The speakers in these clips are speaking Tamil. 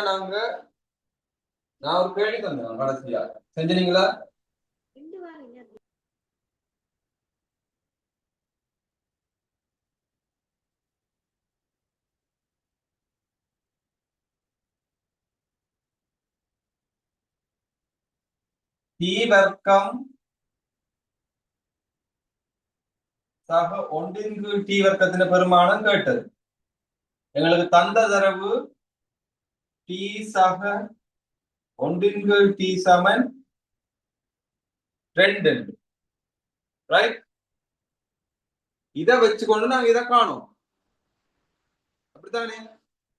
நாங்க நான் ஒரு கேள்வி தந்தேன் கடைசியா செஞ்சீங்களா? டி வர்க்கம் சக ஒன்றின் கீழ் டி வர்க்கத்தின் பெருமானம் கேட்டது. எங்களுக்கு தந்த தரவு டி சக ஒன்றின் கீழ் டி சமன் 2. ரைட்? இதை வச்சுக்கொண்டு நாங்க இதை காணும். அப்படித்தானே?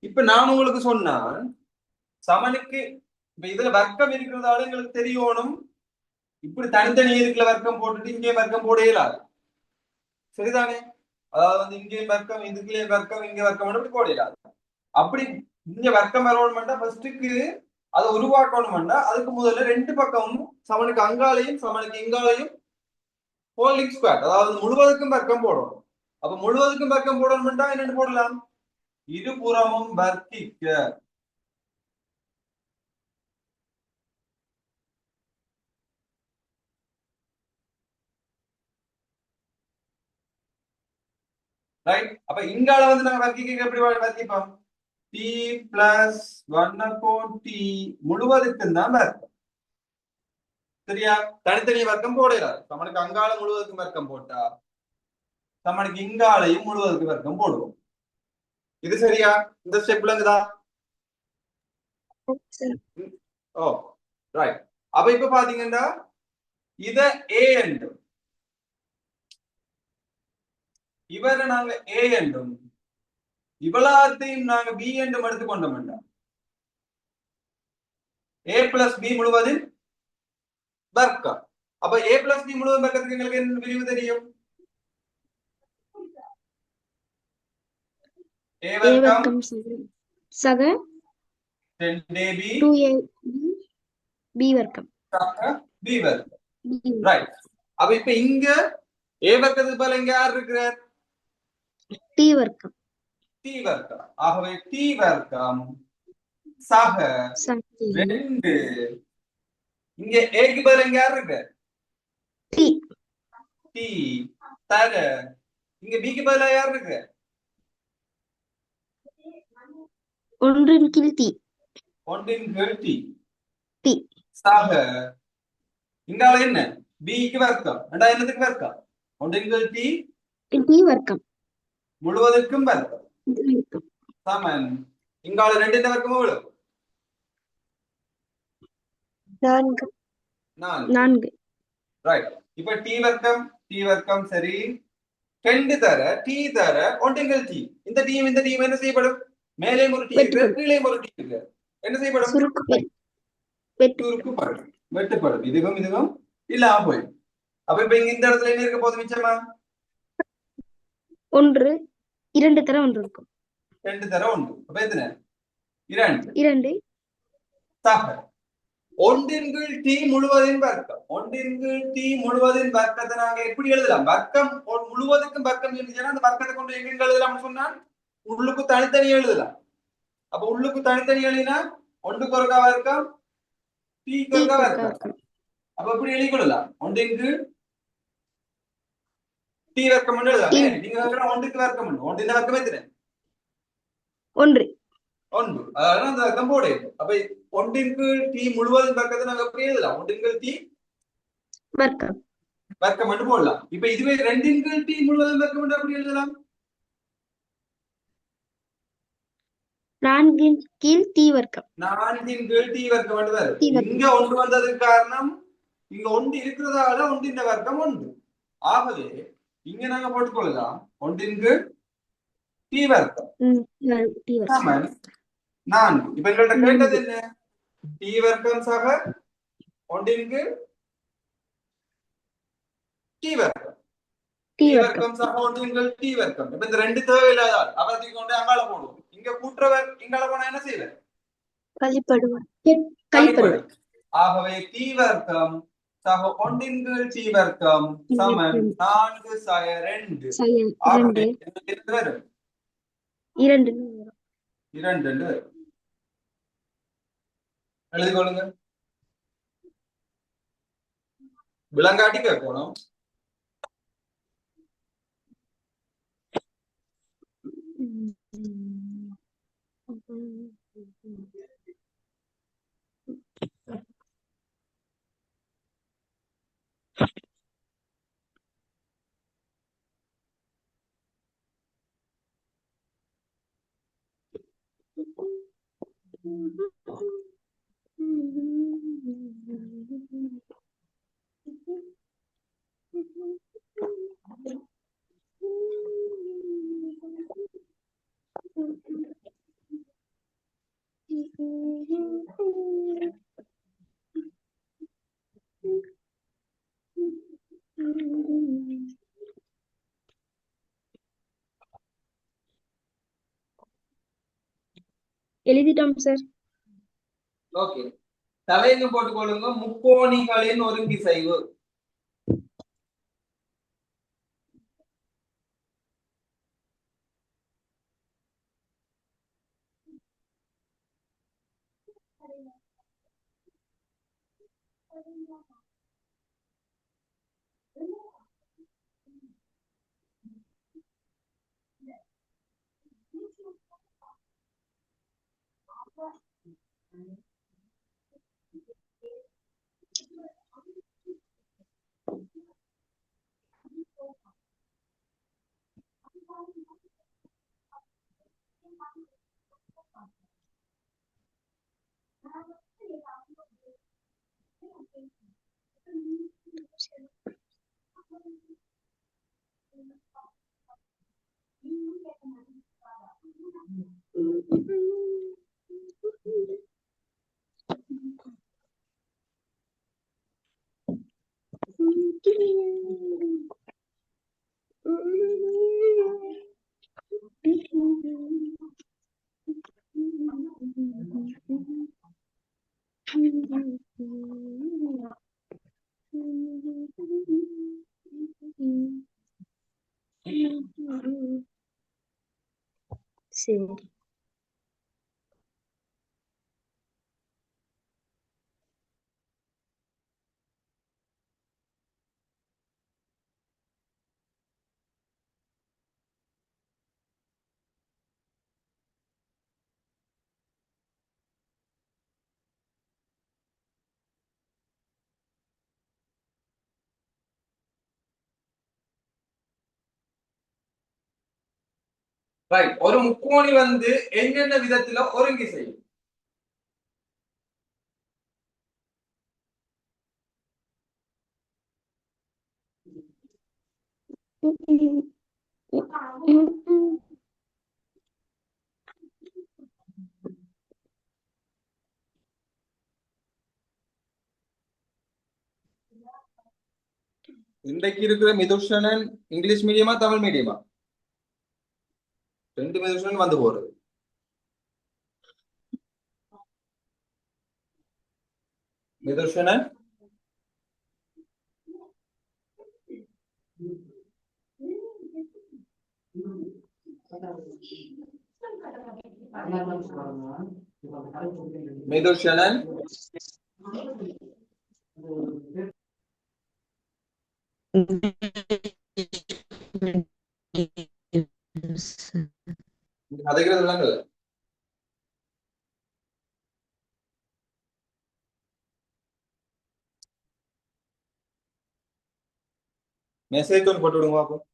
இப்ப நான் உங்களுக்கு சொன்னால் சமனுக்கு இப்ப இதுல வர்க்கம் இருக்கிறதால எங்களுக்கு தெரியணும். இப்படி தனித்தனி இருக்குல வர்க்கம் போட்டுட்டு இங்கே வர்க்கம் போட இயலாது. சரிதானே? அதாவது இங்கே வர்க்கம் இதுக்குள்ளே வர்க்கம் இங்க வர்க்கம் அப்படி போட இயலாது. அப்படி இங்க வர்க்கம் வரணும்னா ஃபர்ஸ்ட்டுக்கு அதை உருவாக்கணும்னா அதுக்கு முதல்ல ரெண்டு பக்கமும் சமனுக்கு அங்காலையும் சமனுக்கு இங்காலையும் ஹோல்டிங் ஸ்கொயர், அதாவது முழுவதுக்கும் வர்க்கம் போடணும். அப்ப முழுவதுக்கும் வர்க்கம் போடணும்னா என்னென்னு போடலாம்? இருபுறமும் வர்க்கிக்க. ரைட்? அப்ப இங்கால வந்து நாங்க வர்க்கிக்க எப்படி வர்க்கிப்போம்? டி பிளஸ் 1/t முழுவதுக்கும் தான் வர்க்கம். சரியா? தனித்தனி வர்க்கம் போடலாம். சமனுக்கு அங்கால முழுவதுக்கும் வர்க்கம் போட்டா சமனுக்கு இங்காலையும் முழுவதுக்கு வர்க்கம் போடுவோம். இது சரியா? இந்த ஸ்டெப்ல இருக்குதா? ஓ ரைட். அப்ப இப்ப பாத்தீங்கன்னா இத ஏ என்றும் இவரை நாங்க ஏ என்றும் இவ்வளத்தையும் நாங்க பி என்றும் எடுத்துக்கொண்டோம். ஏ பிளஸ் பி முழுவதின் வர்க்கம். அப்ப ஏ பிளஸ் பி முழுவதும் வர்க்கத்துக்கு எங்களுக்கு என்ன விரிவு தெரியும்? ஏ வர்க்கம் சக 10ab 2ab b வர்க்கம் சக b வர்க்கம். ரைட். அப்ப இப்ப இங்க ஏ வர்க்கத்துக்கு பதிலா இங்க யார் இருக்கிறார்? டி வர்க்கம். டி வர்க்கம். ஆகவே டி வர்க்கம் சக 2. இங்க ஏக்கு பதிலா இங்க யார் இருக்கு? டி. டி தர இங்க பிக்கு பதிலா யார் இருக்கு? ஒன்றின் கீழ் டி. ஒன்றின் கீழ் டி. டி சக இங்கால என்ன? பிக்கு வர்க்கம். என்னத்துக்கு வர்க்கம்? ஒன்றின் கீழ் டி டி வர்க்கம் முழுவதற்கும் வர்க்கம் சமன் இங்கால 2 வர்க்கம் எவ்வளவு? 4. ரைட். இப்ப டி வர்க்கம் சரி 2 தர டி தர ஒன்றின் டி. இந்த டீம் என்ன செய்யப்படும்? மேலே ஒரு டி இருக்கு, கீழே ஒரு டி இருக்கு. என்ன செய்யப்படும்? வெட்டுப்படும். இதுவும் இல்லாம போயிடும். அப்ப இப்ப இங்க இந்த இடத்துல என்ன இருக்க போகுது மிச்சமா? 1 2 தர 1 இருக்கும். 2 தர 1. அப்ப எத்தனை? 2. சக ஒன்றின் கீழ் டி முழுவதின் வர்க்கம். ஒன்றின் கீழ் டி முழுவதின் வர்க்கத்தை நாங்க எப்படி எழுதலாம்? வர்க்கம் முழுவதுக்கும் வர்க்கம் இருந்துச்சுன்னா அந்த வர்க்கத்தை கொண்டு எங்க எழுதலாம் சொன்னால் உள்ளுக்கு தனித்தனி எழுதலாம். அப்ப உள்ளுக்கு தனித்தனி எழுதினா ஒன்றுக்கு ஒருக்கா வர்க்கம் டீக்கு ஒருக்கா வர்க்கம். அப்ப எப்படி எழுதிக்கொள்ளலாம்? ஒன்றின் கீழ் டி வர்க்கம் எழுதலாம். நீங்க ஒன்றுக்கு வர்க்கம் ஒன்றின் வர்க்கம் எத்தனை? 1. அதாவது அந்த வர்க்கம் போடு. அப்ப ஒன்றின் கீழ் டி முழுவதும் வர்க்கத்தை நாங்க எப்படி எழுதலாம்? ஒன்றின் கீழ் டி வர்க்கம் மட்டும் போடலாம். இப்ப இதுவே 2 கீழ் டி முழுவதும் வர்க்கம் மட்டும் எப்படி எழுதலாம்? 4 கீழ் டி வர்க்கம். 4 கீழ் டி வர்க்கம் மட்டும் வரும். இங்க 1 வந்ததுக்கு காரணம் இங்க 1 இருக்கிறதால 1 வர்க்கம் 1. ஆகவே இங்க நாங்க போட்டுக்கொள்ளலாம் 1 கீழ் டி வர்க்கம் சமன் 4. இப்ப எங்கள்ட்ட கேட்டது என்ன? டி வர்க்கம் சக 1 கீழ் டி வர்க்கம். டி வர்க்கம் சக 1 கீழ் டி வர்க்கம். இப்ப இந்த 2 தேவையில்லாதால் அவரத்துக்கு கொண்டு அங்கால போடுவோம். இங்க கூட்டுறவர் இங்கால போனா என்ன செய்யற? கழிப்படும். ஆகவே டி வர்க்கம் சக 1 கீழ் டி வர்க்கம் சமன் 4 சக 2. ஆகவே என்ன வரும்? 2 வரும். எழுதி கொள்ளுங்க. விலங்காட்டி கேட்கணும். எழுதிட்டோம் சார். ஓகே, தலைன்னு போட்டுக்கொள்ளுங்க. முக்கோணிகளின் ஒருங்கிசைவு. சரி. ரைட். ஒரு முக்கோணி வந்து என்னென்ன விதத்துல ஒருங்கிசைவு? இன்றைக்கு இருக்கிற மிதுஷனன் இங்கிலீஷ் மீடியமா தமிழ் மீடியமா? ரெண்டு மிதுஷனன் வந்து போறது. மிதுஷனன் மிதுஷனன் கதைக்கிறது விளங்கல. மெசேஜ் ஒன்று போட்டு விடுங்க பாப்போம்.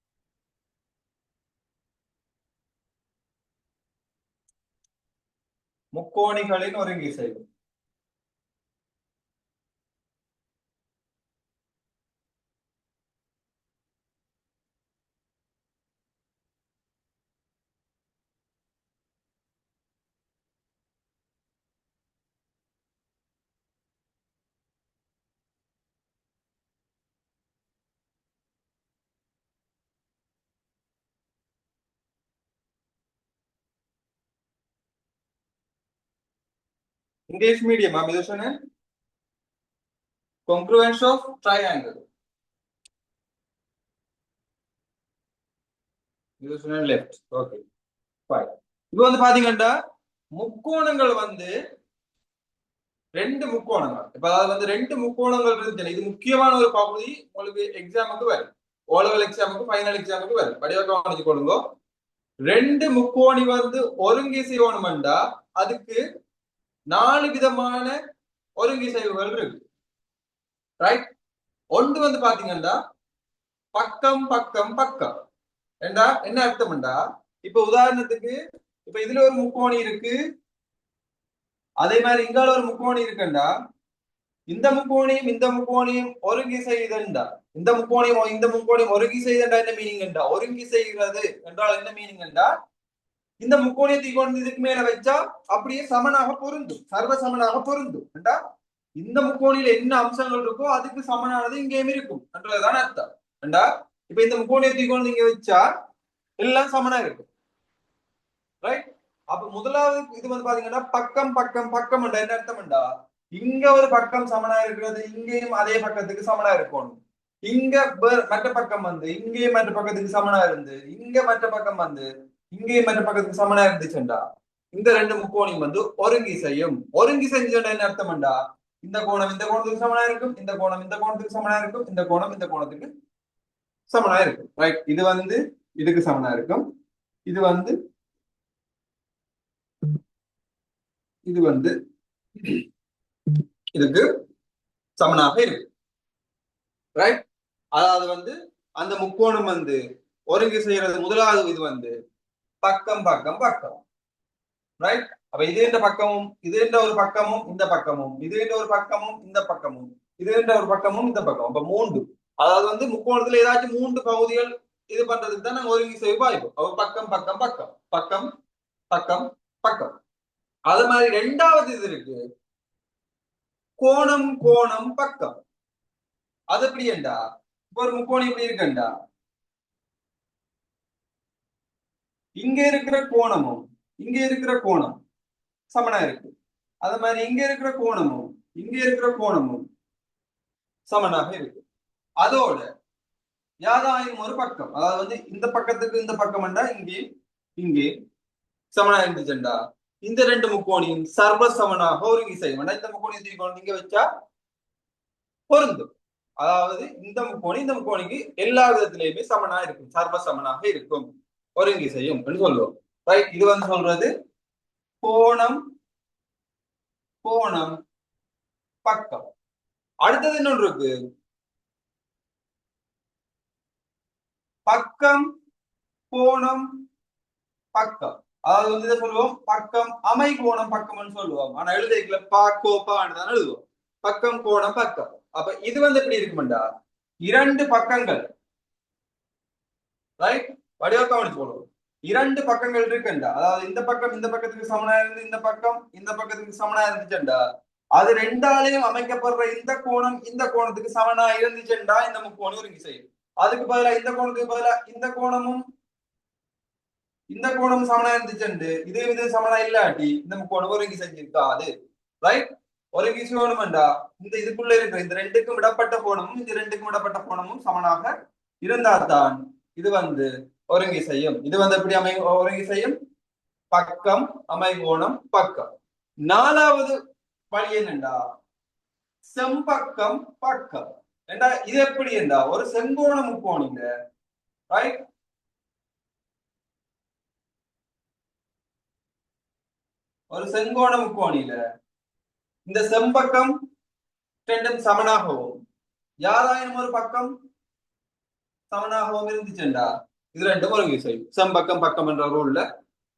முக்கோணிகளின் ஒருங்கிசைவு. இங்கிலீஷ் மீடியமா Mithushanan? congruence of triangle. Mithushanan left. Okay fine. இப்போ வந்து பாத்தீங்கன்னா முக்கோணங்கள் வந்து ரெண்டு முக்கோணங்கள். இப்ப அதாவது வந்து ரெண்டு முக்கோணங்கள் இருந்துச்சு. இது முக்கியமான ஒரு பகுதி உங்களுக்கு எக்ஸாமுக்கு வரும். ஓ லெவல் எக்ஸாமுக்கு, ஃபைனல் எக்ஸாமுக்கு வரும். படிவா கவனிச்சு கொடுங்க. ரெண்டு முக்கோணி வந்து ஒருங்கி செய்யணும்டா அதுக்கு 4 விதமான ஒருங்கிசைவுகள் இருக்கு. ரைட்? ஒன்று வந்து பாத்தீங்கன்னா பக்கம் பக்கம் பக்கம். என்ன அர்த்தம்டா, இப்ப உதாரணத்துக்கு இப்ப இதுல ஒரு முக்கோணி இருக்கு, அதே மாதிரி இங்கால ஒரு முக்கோணி இருக்குண்டா, இந்த முக்கோணியும் இந்த முக்கோணியும் ஒருங்கி செய்தா, இந்த முக்கோணியும் ஒருங்கி செய்தா என்ன மீனிங்? ஒருங்கி செய்கிறது என்றால் என்ன மீனிங்? இந்த முக்கோணியத்தை கொண்டு இதுக்கு மேல வச்சா அப்படியே சமனாக பொருந்தும், சர்வ சமனாக பொருந்தும். இந்த முக்கோணியில என்ன அம்சங்கள் இருக்கோ அதுக்கு சமனானது இங்கேயும் இருக்கும் என்றதுதான் அர்த்தம். இப்ப இந்த முக்கோணியத்தை கொண்டு இங்க வச்சா எல்லாம் சமனா இருக்கும். ரைட்? அப்ப முதலாவது இது வந்து பாத்தீங்கன்னா பக்கம் பக்கம் பக்கம் என்ன அர்த்தம்டா, இங்க ஒரு பக்கம் சமனா இருக்கிறது இங்கேயும் அதே பக்கத்துக்கு சமனா இருக்கணும். இங்க மற்ற பக்கம் வந்து இங்கேயும் மற்ற பக்கத்துக்கு சமனா இருந்து இங்க மற்ற பக்கம் வந்து இங்கேயும் மற்ற பக்கத்துக்கு சமனா இருந்துச்சுண்டா இந்த ரெண்டு முக்கோணியும் வந்து ஒருங்கி செய்யும். ஒருங்கி செஞ்சோட என்ன அர்த்தம்டா, இந்த கோணம் இந்த கோணத்துக்கு சமனா இருக்கும், இந்த கோணம் இந்த கோணத்துக்கு சமனா இருக்கும், இந்த கோணம் இந்த கோணத்துக்கு சமனா இருக்கும். ரைட்? இது வந்து இதுக்கு சமனா இருக்கும், இது வந்து இது வந்து இதுக்கு சமனாக இருக்கு. ரைட்? அதாவது வந்து அந்த முக்கோணம் வந்து ஒருங்கி செய்யறது முதலாவது இது வந்து பக்கம் பக்கம் பக்கம். ரைட்? அப்ப இது என்ற பக்கமும் இது என்ற ஒரு பக்கமும் இந்த பக்கமும் இது என்ற ஒரு பக்கமும் இந்த பக்கமும் இது என்ற ஒரு பக்கமும் இந்த பக்கம். அப்ப மூன்று, அதாவது வந்து முக்கோணத்துல ஏதாச்சும் மூன்று பகுதிகள் இது பண்றதுக்கு தான் நாங்க ஒருங்கி செய்ய வாய்ப்பு. அப்ப பக்கம் பக்கம் பக்கம் பக்கம் பக்கம் பக்கம். அது மாதிரி ரெண்டாவது இது இருக்கு, கோணம் கோணம் பக்கம். அது எப்படி என்றா, இப்ப ஒரு முக்கோணம் இப்படி இருக்குண்டா, இங்க இருக்கிற கோணமும் இங்க இருக்கிற கோணம் சமனா இருக்கு. அது மாதிரி இங்க இருக்கிற கோணமும் இங்க இருக்கிற கோணமும் சமனாக இருக்கு. அதோட யாதாயும் ஒரு பக்கம், அதாவது வந்து இந்த பக்கத்துக்கு இந்த பக்கம் இங்கே இங்கே சமனா இருந்துச்சுண்டா இந்த ரெண்டு முக்கோணியும் சர்வ சமனாக ஒருங்கி செய்யும். இந்த முக்கோணியத்தை இங்க வச்சா பொருந்தும். அதாவது இந்த முக்கோணிக்கு எல்லா விதத்திலையுமே சமனா இருக்கும், சர்வ சமனாக இருக்கும், ஒருங்கி செய்யும் சொல்லுவோம். ரைட்? இது வந்து சொல்றது கோணம் கோணம் பக்கம். அடுத்தது இன்னொன்று இருக்கு, பக்கம் கோணம் பக்கம். அதாவது வந்து இதை சொல்லுவோம் பக்கம் அமை கோணம் பக்கம்னு சொல்லுவோம். ஆனா எழுதிக்கல பாக்கோப்பான்னு எழுதுவோம், பக்கம் கோணம் பக்கம். அப்ப இது வந்து எப்படி இருக்குமெண்டா, இரண்டு பக்கங்கள். ரைட்? வடிவா கவனிச்சு போடுவோம், இரண்டு பக்கங்கள் இருக்குண்டா, அதாவது இந்த பக்கம் இந்த பக்கத்துக்கு சமனா இருந்து இந்த பக்கம் இந்த பக்கத்துக்கு சமனா இருந்துச்சுண்டா அது ரெண்டாலையும் அமைக்கப்படுற இந்த கோணம் இந்த கோணத்துக்கு சமனா இருந்துச்சுண்டா இந்த முக்கோணம் ஒருங்கி செய்யும். அதுக்கு பதிலா இந்த கோணத்துக்கு பதிலா இந்த கோணமும் இந்த கோணம் சமனா இருந்துச்சு, இதே இது சமனா இல்லாட்டி இந்த முக்கோணம் ஒருங்கி செஞ்சிருக்காது. ரைட்? ஒருங்கி செய்யணும்டா இந்த இதுக்குள்ள இருக்கிற இந்த ரெண்டுக்கும் இடப்பட்ட கோணமும் இந்த ரெண்டுக்கும் இடப்பட்ட கோணமும் சமனாக இருந்தால்தான் இது வந்து ஒருங்கி செய்யும். இது வந்து எப்படி ஒருங்கி செய்யும், பக்கம் அமை கோணம் பக்கம். நாலாவது வழி என்னண்டா, செம்பக்கம் பக்கம். ஏண்டா இது எப்படி என்றா, ஒரு செங்கோண முக்கோணிங்க. ரைட்? ஒரு செங்கோண முக்கோணியில இந்த செம்பக்கம் ரெண்டும் சமனாகவும் யாராயினும் ஒரு பக்கம் சமனாகவும் இருந்துச்சுண்டா இது ரெண்டும் ஒருங்கி செய்யும். செம்பக்கம் பக்கம் என்ற ரூல்ல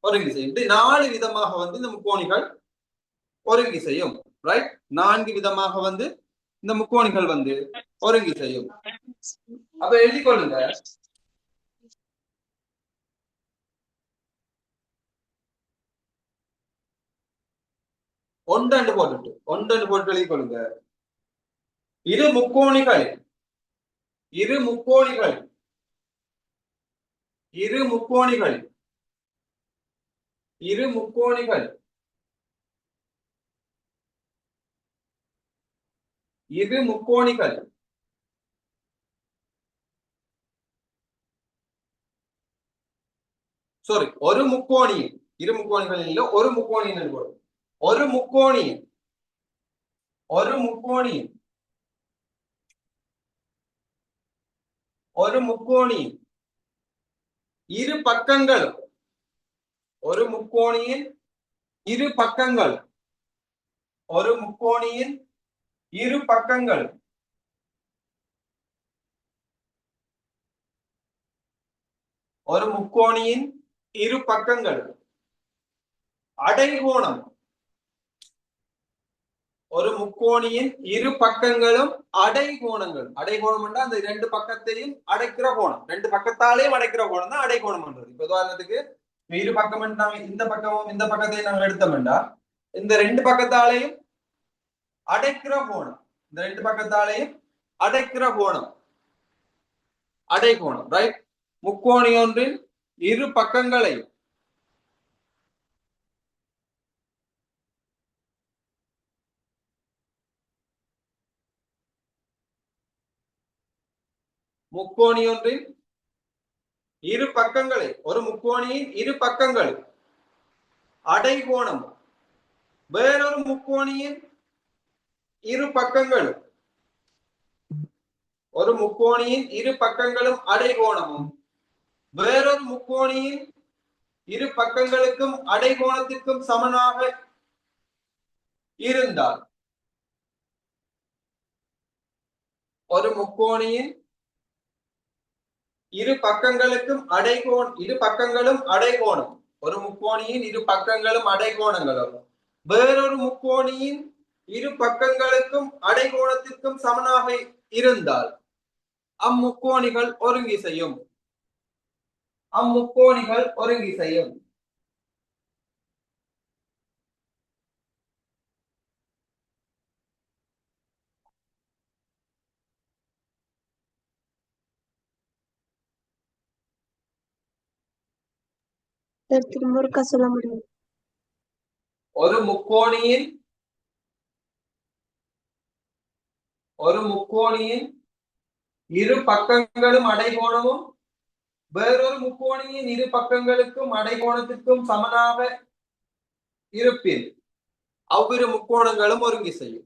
ஒருங்கி செய்யும். இப்படி 4 விதமாக வந்து இந்த முக்கோணிகள் ஒருங்கி செய்யும். ரைட்? 4 விதமாக வந்து இந்த முக்கோணிகள் வந்து ஒருங்கி செய்யும். அப்ப எழுதி கொள்ளுங்க, ஒன்றண்டு போட்டு எழுதி கொள்ளுங்க. இரு முக்கோணிகள் இரு முக்கோணிகள் இரு முக்கோணிகள் இரு முக்கோணிகள் இரு முக்கோணிகள் சாரி ஒரு முக்கோணி, இரு முக்கோணிகள் இல்ல ஒரு முக்கோணி. ஒரு முக்கோணி ஒரு முக்கோணியின் இரு பக்கங்களும் ஒரு முக்கோணியின் இரு பக்கங்கள் ஒரு முக்கோணியின் இரு பக்கங்கள் ஒரு முக்கோணியின் இரு பக்கங்கள் அடைகோணம் ஒரு முக்கோணியின் இரு பக்கங்களும் அடைகோணங்கள் அடைகோணம் என்றால் அந்த ரெண்டு பக்கத்தையும் அடைக்கிற கோணம் ரெண்டு பக்கத்தாலேயும் அடைக்கிற கோணம் தான் அடைகோணம் பண்றது இப்ப உதாரணத்துக்கு இரு பக்கம் இந்த பக்கமும் இந்த பக்கத்தையும் நாங்கள் எடுத்தோம்னா இந்த ரெண்டு பக்கத்தாலேயும் அடைக்கிற கோணம் இந்த ரெண்டு பக்கத்தாலேயும் அடைக்கிற கோணம் அடைகோணம் ரைட் முக்கோணி ஒன்றின் இரு பக்கங்களை முக்கோணி ஒன்றின் இரு பக்கங்களை ஒரு முக்கோணியின் இரு பக்கங்கள் அடைகோணம் வேறொரு முக்கோணியின் இரு பக்கங்கள் ஒரு முக்கோணியின் இரு பக்கங்களும் அடைகோணமும் வேறொரு முக்கோணியின் இரு பக்கங்களுக்கும் அடைகோணத்திற்கும் சமனாக இருந்தால் ஒரு முக்கோணியின் இரு பக்கங்களுக்கும் இரு பக்கங்களும் அடைகோணம் ஒரு முக்கோணியின் இரு பக்கங்களும் அடைகோணங்களும் வேறொரு முக்கோணியின் இரு பக்கங்களுக்கும் அடைகோணத்திற்கும் சமனாக இருந்தால் அம்முக்கோணிகள் ஒருங்கிசையும் திரும்ப ஒருக்கா சொல்ல முடியும் ஒரு முக்கோணியின் இரு பக்கங்களும் அடைகோணமும் வேறொரு முக்கோணியின் இரு பக்கங்களுக்கும் அடைகோணத்திற்கும் சமனாக இருப்பின் அவ்விரு முக்கோணங்களும் ஒருங்கிசையும்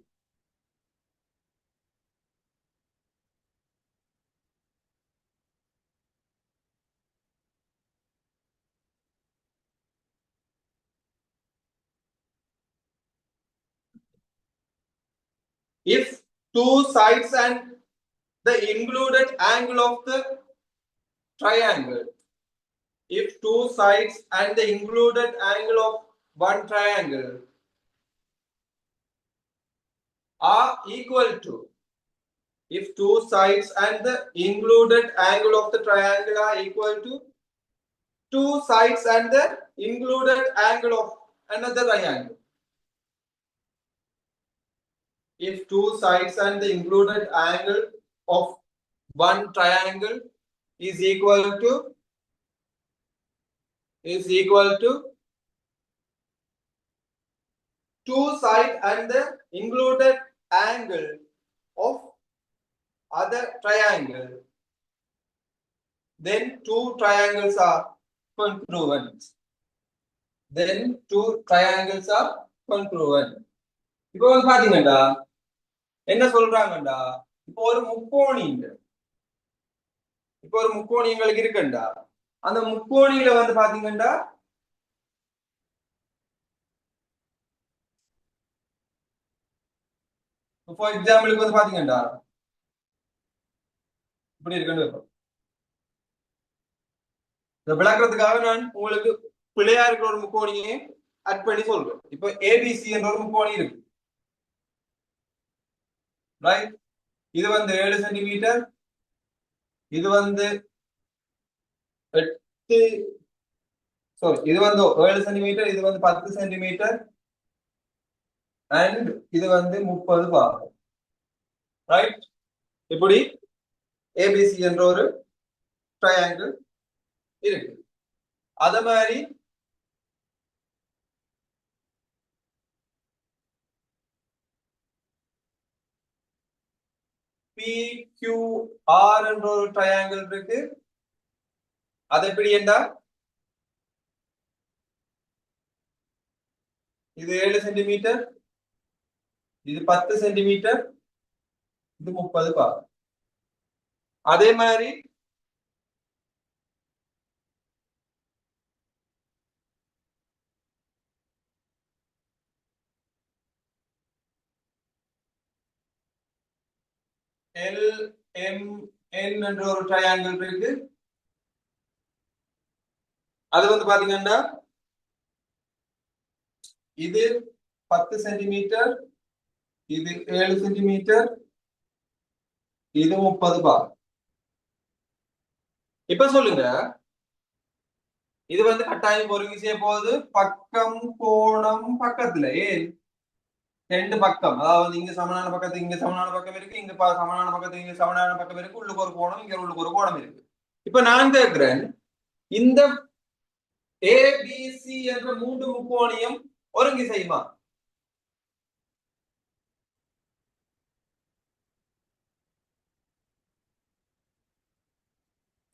if two sides and the included angle of the triangle if two sides and the included angle of one triangle are equal to if two sides and the included angle of the triangle are equal to two sides and the included angle of another triangle if two sides and the included angle of one triangle is equal to two sides and the included angle of other triangle, then two triangles are congruent. இப்போ வந்து பாத்தீங்கடா என்ன சொல்றாங்கடா இப்போ ஒரு முக்கோணி எங்களுக்கு இருக்குண்டா அந்த முக்கோணியில வந்து பாத்தீங்கடா ஃபார் எக்ஸாம்பிளுக்கு வந்து பாத்தீங்கடா இப்படி இருக்குன்னு இதை விளக்குறதுக்காக நான் உங்களுக்கு பிள்ளையா இருக்கிற ஒரு முக்கோணியை அட் பண்ணி சொல்றேன் இப்போ ஏபிசி என்ற ஒரு முக்கோணி இருக்கு ரைட் இது வந்து 7 சென்டிமீட்டர் இது வந்து 8 சாரி இது வந்து 7 சென்டிமீட்டர் இது வந்து 10 சென்டிமீட்டர் அண்ட் இது வந்து 30 பாகம் ரைட் இப்படி ஏபிசி என்ற ஒரு ட்ரையாங்கிள் இருக்கு அத மாதிரி PQR என்ற ஒரு ட்ரையாங்கிள் இருக்கு அது எப்படி என்றா இது 7 சென்டிமீட்டர் இது 10 சென்டிமீட்டர், இது 30 பார். அதே மாதிரி LMN என்ற ஒரு ட்ரையாங்கிள் இருக்கு. அது வந்து பாத்தீங்கன்னா இது 10 சென்டிமீட்டர், இது 7 சென்டிமீட்டர், இது 30 பார். இப்ப சொல்லுங்க, இது வந்து கட்டாயம் ஒருங்கி செய்ய போகுது பக்கம் கோணம் பக்கத்துல. ஏன் ரெண்டு பக்கம், அதாவது இங்க சமனான பக்கத்துக்கு இங்க சமனான பக்கம் இருக்கு, இங்க சமனான பக்கத்துக்கு இங்க சமனான பக்கம் இருக்கு, உள்ளுக்கு ஒரு கோணம் இங்க உள்ளுக்கு ஒரு கோணம் இருக்கு. இப்ப நான் கேட்கிறேன், இந்த ஏபிசி என்ற மூன்று முக்கோணியம் ஒருங்கி செய்யுமா?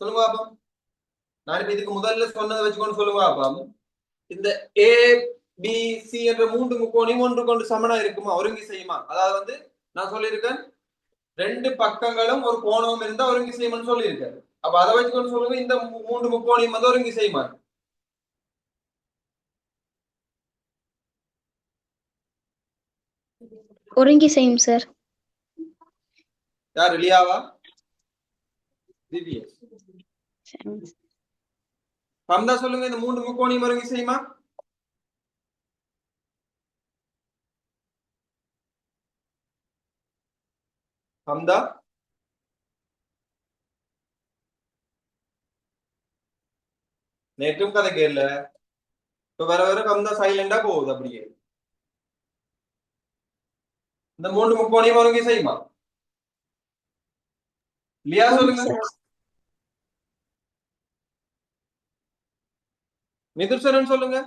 சொல்லுங்க பாப்போம். நான் இப்ப இதுக்கு முதல்ல சொன்னதை வச்சுக்கொண்டு சொல்லுங்க பாப்போம். இந்த ஏ பி சி என்ற மூன்று முக்கோணியம் ஒன்று கொண்டு சமனா இருக்குமா, ஒருங்கி செய்யுமா? அதாவது வந்து நான் சொல்லியிருக்கேன் ரெண்டு பக்கங்களும் ஒரு கோணமும் இருந்தா ஒருங்கி செய்யும்னு சொல்லியிருக்கேன். அப்ப அதை வச்சுக்கொண்டு சொல்லுங்க, இந்த மூன்று முக்கோணியம் வந்து ஒருங்கி செய்யுமா? ஒருங்கி செய்யும் சார். யார், லியாவா திவ்யா? ஹம்தா சொல்லுங்க, இந்த மூன்று முக்கோணியம் ஒருங்கி செய்யுமா? ஹம்தா நேற்றும் கதை கேள்ல, இப்ப வர வர ஹம்தா சைலண்டா போகுது. அப்படியே இந்த மூன்று முக்கோணியம் ஒருங்கி செய்யுமா? லியா சொல்லுங்க. மிதுர்சரன் சொல்லுங்க.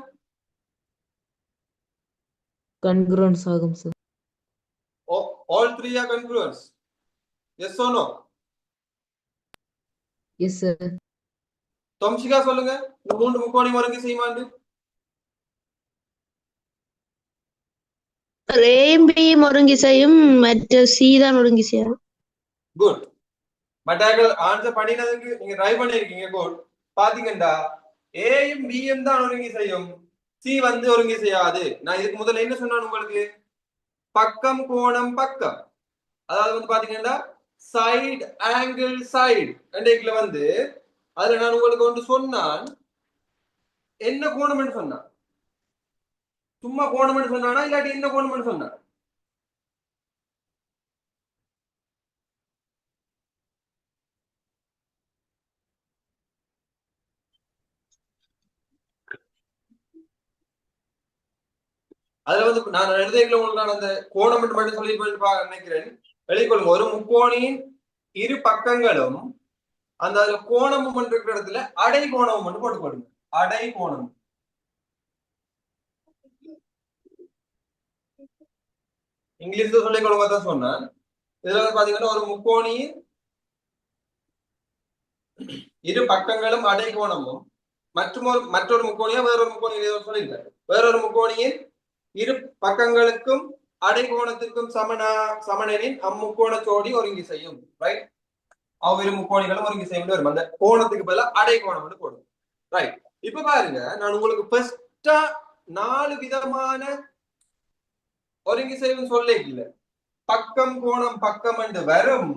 Congruence ஆகும் sir. All three are congruence. Yes or no? Yes sir. தொம்சிகா சொல்லுங்க, இந்த மூன்று முக்கோணியம் ஒருங்கி செய்யுமாண்டு? ஏயும் பியும் ஒருங்கி செய்யும், மற்ற சி தான் ஒருங்கி செய்யும். குட். மற்றாக்கள் ஆன்சர் பண்ணினதுக்கு நீங்க ட்ரை பண்ணிருக்கீங்க. குட். பாத்தீங்கடா, ஏயும் பியும் தான் ஒருங்கி செய்யும், சி வந்து ஒருங்கி செய்யாது. நான் இதுக்கு முதல்ல என்ன சொன்னேன் உங்களுக்கு, பக்கம் கோணம் பக்கம், அதாவது வந்து பாத்தீங்கன்னா சைடு ஆங்கிள் சைடு ரெண்டுல வந்து அதுல நான் உங்களுக்கு ஒன்று சொன்னான். என்ன கோணம் சொன்னான்? சும்மா கோணம் சொன்னானா இல்லாட்டி என்ன கோணம் சொன்னான்? அதுல வந்து நான் எழுதிக்கல உங்களுக்கு நான் அந்த கோணம் மட்டும் சொல்லி நினைக்கிறேன். எழுதிக்கொள்ளுங்க, ஒரு முக்கோணியின் இரு பக்கங்களும் அந்த கோணமும் இருக்கிற இடத்துல அடை கோணமும் மட்டும் போட்டுக்கொள்ளுங்க. அடை கோணம் இங்கிலீஷ்ல சொல்லிக் கொடுங்க தான் சொன்னேன். இதுல வந்து பாத்தீங்கன்னா ஒரு முக்கோணியின் இரு பக்கங்களும் அடை கோணமும் மற்றொரு முக்கோணியா வேறொரு முக்கோணி சொல்லியிருக்கேன். வேறொரு முக்கோணியின் இரு பக்கங்களுக்கும் அடை கோணத்திற்கும் சமணனின் அம்முக்கோண ஜோடி ஒருங்கி செய்யும். ரைட், அவ்விரு முக்கோணிகளும் ஒருங்கி செய்யும் வரும். அந்த கோணத்துக்கு பதிலா அடை கோணம் போடும். ரைட், இப்ப பாருங்க, நான் உங்களுக்கு ஃபர்ஸ்டா 4 விதமான ஒருங்கி செய்யும் சொல்ல இல்ல. பக்கம் கோணம் பக்கம் என்று வரும்,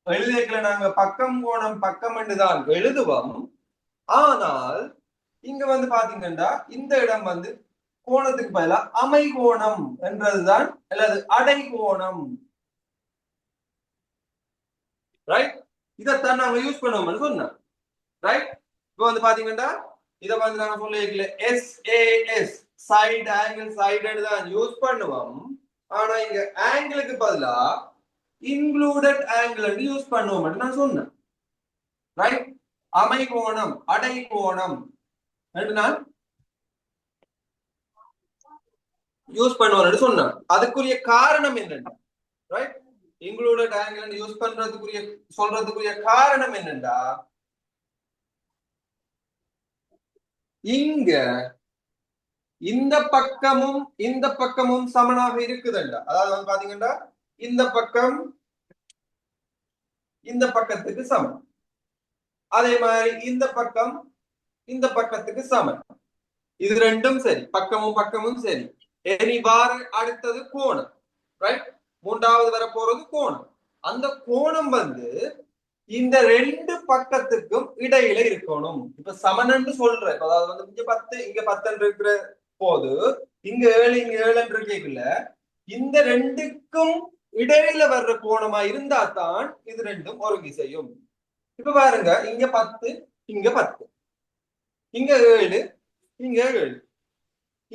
எழுதிக்கல நாங்க பக்கம் கோணம் பக்கம் என்று தான் எழுதுவோம். ஆனால் இங்க வந்து பாத்தீங்கன்னா இந்த இடம் வந்து கோணத்துக்கு பதிலா அமை கோணம் என்றதுதான், அல்லது அடை கோணம். ரைட், இதைத்தான் நாங்க யூஸ் பண்ணுவோம்னு சொன்னோம். ரைட், இப்போ வந்து பாத்தீங்கன்னா இதை வந்து நாங்க சொல்லிக்கல SAS சைடு ஆங்கிள் சைடு தான் யூஸ் பண்ணுவோம். ஆனா இங்க ஆங்கிளுக்கு பதிலா இன்க்ளூடட் ஆங்கிள் யூஸ் பண்ணுவோம் நான் சொன்னேன். ரைட், அமை கோணம் அடை கோணம் என்று நான் யூஸ் பண்ணுவோம்னு சொன்னேன். அதுக்குரிய காரணம் என்னன்னா, ரைட், இன்க்ளூடட் ஆங்கிள் யூஸ் சொல்றதுக்குரிய காரணம் என்னன்னா, இங்க இந்த பக்கமும் சமனாக இருக்குதுண்டா, அதாவது வந்து பாத்தீங்கன்னா இந்த பக்கம் இந்த பக்கத்துக்கு சமம், அதே மாதிரி இந்த பக்கம் இந்த பக்கத்துக்கு சமம். இது ரெண்டும் சரி, பக்கமும் சரி. இனி வார அடுத்தது கோணம், ரைட்? மூன்றாவது வர போறது கோணம். அந்த கோணம் வந்து இந்த ரெண்டு பக்கத்துக்கும் இடையில இருக்கணும். இப்ப சமனன்னு சொல்ற, அதாவது வந்து இங்க 10 இங்க 10 இருக்கிற போது இங்க 7 இங்க 7 இருக்கல, இந்த ரெண்டுக்கும் இடையில வர்ற கோணமா இருந்தா தான் இது ரெண்டும் ஒருங்கி செய்யும். இப்ப பாருங்க, இங்க 10 இங்க 10, இங்க 7 இங்க 7,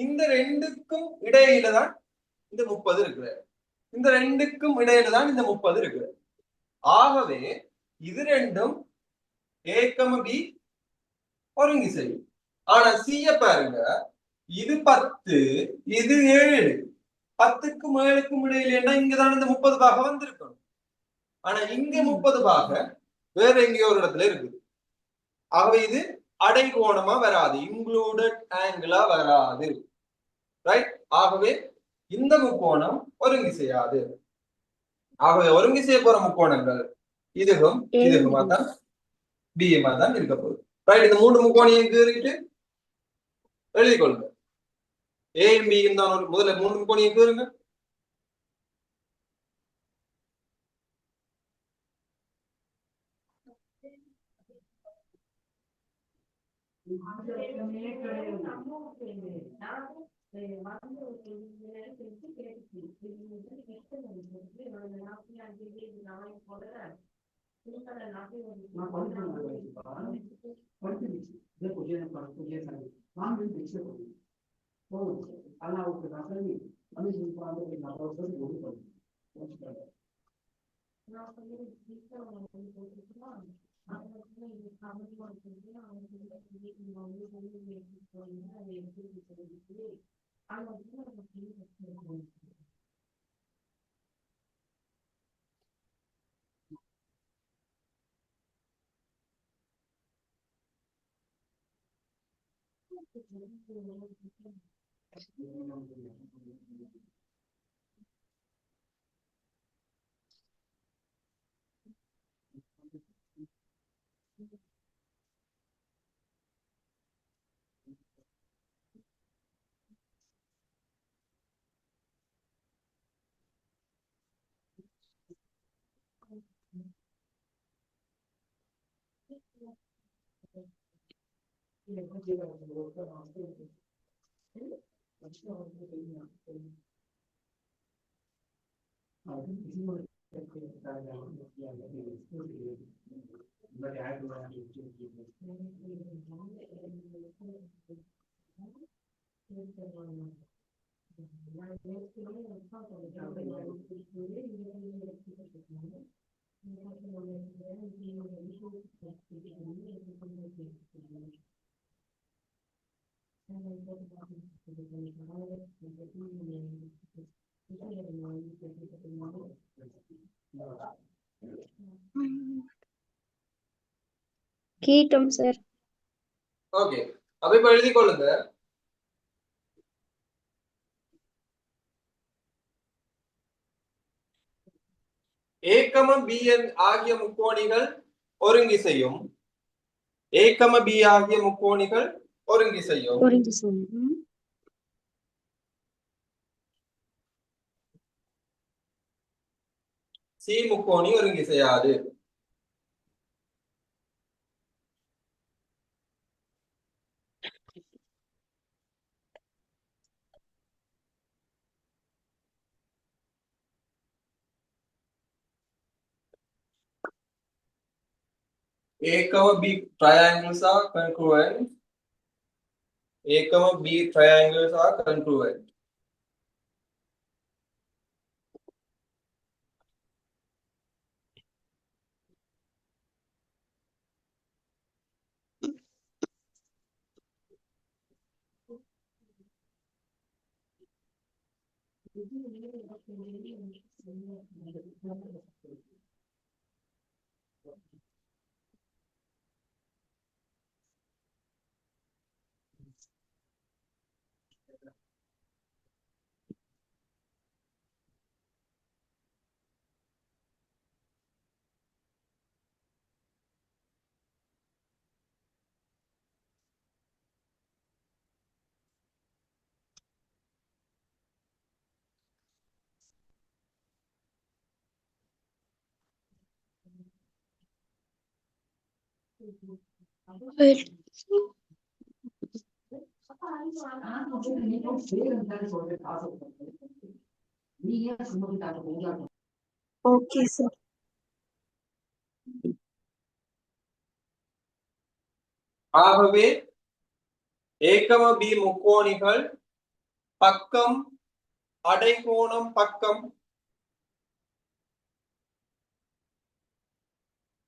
இந்த ரெண்டுக்கும் இடையில தான் இந்த 30 இருக்கு. இந்த ரெண்டுக்கும் இடையில தான் இந்த 30 இருக்கு. ஆகவே இது ரெண்டும் A, B ஒருங்கி செய்யும். ஆனா C பாருங்க, இது 10 இது 7, 10க்கும் 7க்கும் இடையில இங்கதான் இந்த 30 பாக வந்திருக்கணும். ஆனா இங்க 30 பாக வேற எங்கேயோ ஒரு இடத்துல இருக்குது. ஆகவே இது அடைகோணமா வராது, இன்க்ளூடட் ஆங்கிளா வராது, ரைட்? ஆகவே இந்த முக்கோணம் ஒருங்கி செய்யாது. ஆகவே ஒருங்கி செய்ய போற முக்கோணங்கள் இதுவும் இதுகுமா தான் பிஎம்மா தான் இருக்க போகுது, ரைட்? இந்த மூன்று முக்கோணியம் கீறிட்டு எழுதி கொள்ளுங்க. ஏயும் பியும் தான் முதல்ல மூன்று முக்கோணியம் கீறுங்க. கேட்டோம் சார். ஓகே, அப்ப இப்ப எழுதி கொள்ளுங்க. A, B ஆகிய முக்கோணிகள் ஒருங்கி செய்யும். A, B ஆகிய முக்கோணிகள் ஒருங்கி செய்யும். C முக்கோணி ஒருங்கி செய்யாது. A, B triangles are congruent. A, B triangles are congruent. Okay sir. ஆகவே ஏகம பி முக்கோணிகள் பக்கம் அடைகோணம் பக்கம்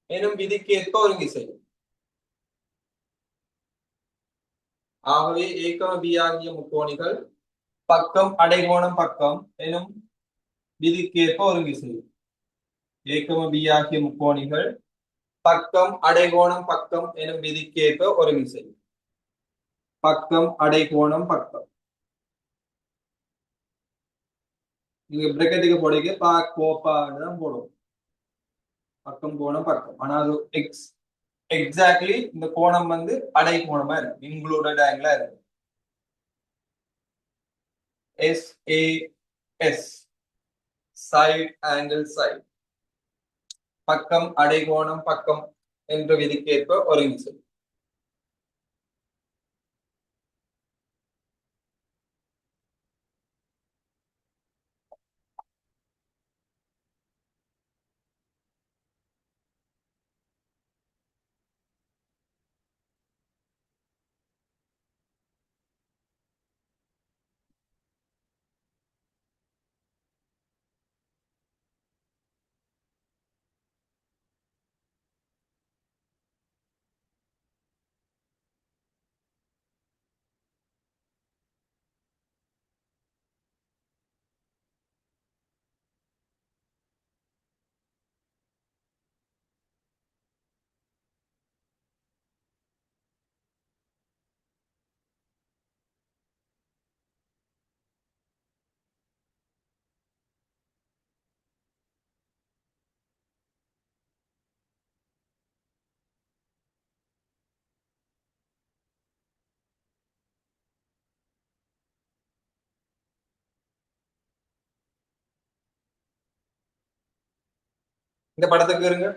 எனும் விதிக்கேற்ப ஒருங்கி செய்யும். ஆகவே ஏகம பி ஆகிய முக்கோணிகள் பக்கம் அடைகோணம் பக்கம் எனும் விதிக்கேற்ப ஒருங்கி செய்யும். ஏகம பி ஆகிய முக்கோணிகள் பக்கம் அடைகோணம் பக்கம் எனும் விதிக்கேற்ப ஒருங்கி செய்யும். பக்கம் அடைகோணம் பக்கம் நீங்க பிரக்கெட்டுக்கு போடுங்க பா கோப்பான்னு தான் போடும். பக்கம் கோணம் பக்கம். ஆனா அது எக்ஸாக்ட்லி இந்த கோணம் வந்து அடை கோணமா இருக்கு, இன்க்ளூடட் ஆங்கிளா இருக்கு. SAS சைட் ஆங்கிள் சைட் பக்கம் அடைகோணம் பக்கம் என்ற விதிக்கேற்ப ஒருங்கி செய்யும். இந்த படத்துக்கு இருங்க.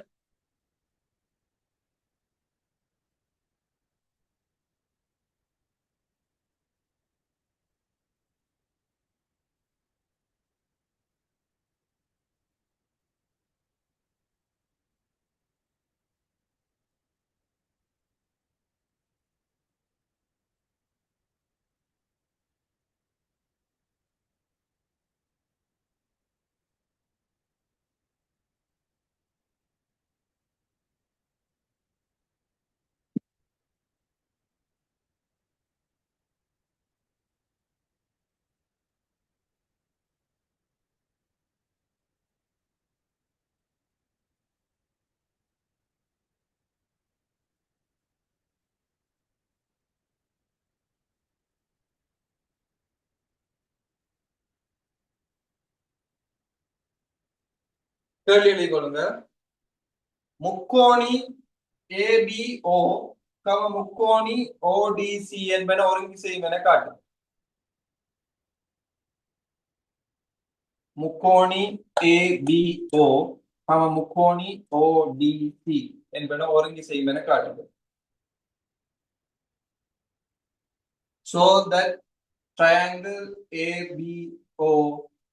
கேள்வி எழுதி கொள்ளுங்க. முக்கோணி ABO முக்கோணி ODC என்பன ஒருங்கி செய்யும் என காட்டு. முக்கோணி ABO முக்கோணி ODC என்பன ஒருங்கி செய்யும் என காட்டுது. So that triangle ABO